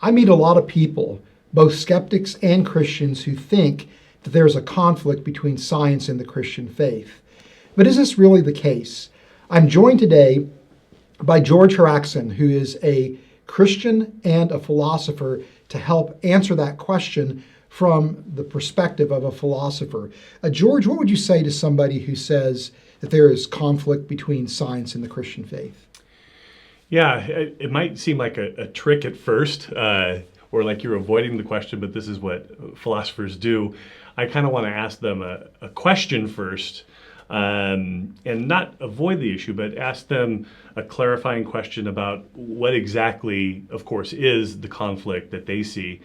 I meet a lot of people, both skeptics and Christians, who think that there's a conflict between science and the Christian faith. But is this really the case? I'm joined today by George Haraksin, who is a Christian and a philosopher, to help answer that question from the perspective of a philosopher. George, what would you say to somebody who says that there is conflict between science and the Christian faith? Yeah, it might seem like a trick at first, or like you're avoiding the question, but this is what philosophers do. I kind of want to ask them a question first, and not avoid the issue, but ask them a clarifying question about what exactly, of course, is the conflict that they see.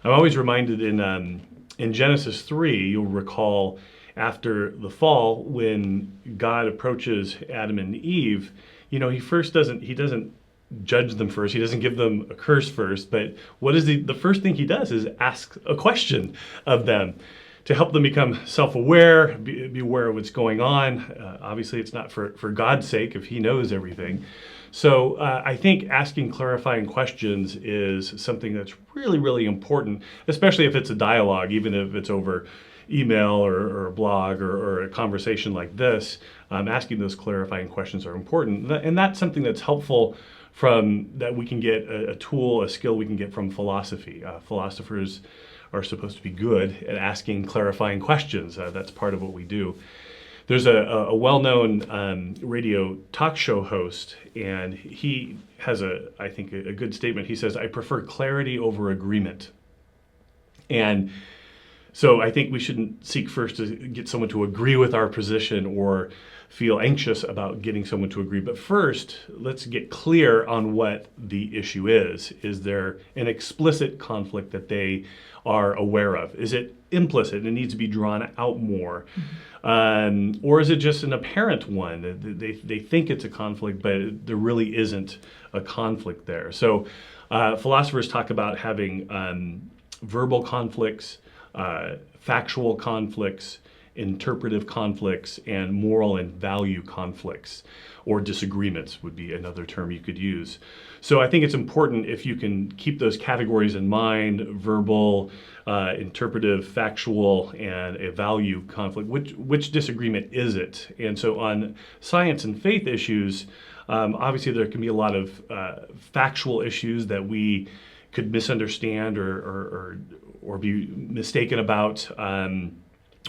I'm always reminded in Genesis 3, you'll recall after the fall, when God approaches Adam and Eve, he doesn't judge them first. He doesn't give them a curse first. But what is the first thing he does is ask a question of them to help them become self-aware, be aware of what's going on. Obviously, it's not for God's sake if he knows everything. So I think asking clarifying questions is something that's really, really important, especially if it's a dialogue, even if it's over email or a blog or a conversation like this. Asking those clarifying questions are important. And that's something that's helpful that we can get a tool, a skill we can get from philosophy. Philosophers are supposed to be good at asking clarifying questions. That's part of what we do. There's a well-known radio talk show host, and he has I think a good statement. He says, "I prefer clarity over agreement." And so I think we shouldn't seek first to get someone to agree with our position or feel anxious about getting someone to agree. But first, let's get clear on what the issue is. Is there an explicit conflict that they are aware of? Is it implicit and it needs to be drawn out more? Or is it just an apparent one? They think it's a conflict, but there really isn't a conflict there. So philosophers talk about having verbal conflicts, factual conflicts, interpretive conflicts, and moral and value conflicts, or disagreements would be another term you could use. So I think it's important if you can keep those categories in mind: verbal, interpretive, factual, and a value conflict. Which disagreement is it? And so on science and faith issues, obviously there can be a lot of factual issues that we could misunderstand or be mistaken about,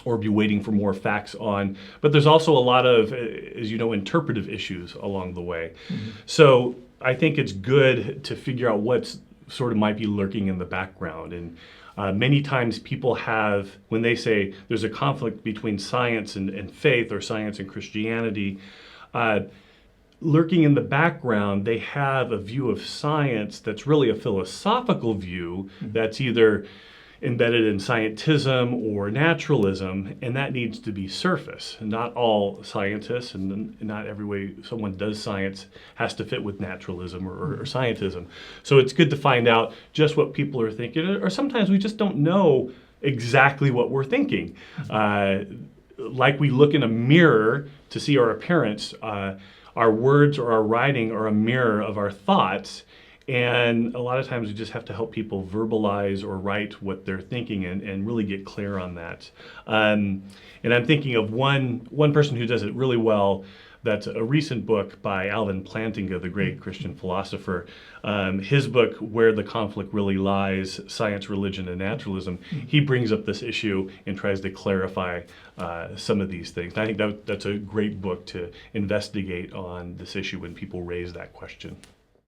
or be waiting for more facts on. But there's also a lot of, as you know, interpretive issues along the way. Mm-hmm. So I think it's good to figure out what sort of might be lurking in the background. And many times people have, when they say there's a conflict between science and faith, or science and Christianity, lurking in the background, they have a view of science that's really a philosophical view that's either embedded in scientism or naturalism, and that needs to be surfaced. Not all scientists and not every way someone does science has to fit with naturalism or scientism. So it's good to find out just what people are thinking, or sometimes we just don't know exactly what we're thinking. Like we look in a mirror to see our appearance, our words or our writing are a mirror of our thoughts. And a lot of times we just have to help people verbalize or write what they're thinking and really get clear on that. And I'm thinking of one person who does it really well. That's a recent book by Alvin Plantinga, the great Christian philosopher. His book, Where the Conflict Really Lies, Science, Religion, and Naturalism, he brings up this issue and tries to clarify some of these things. And I think that's a great book to investigate on this issue when people raise that question.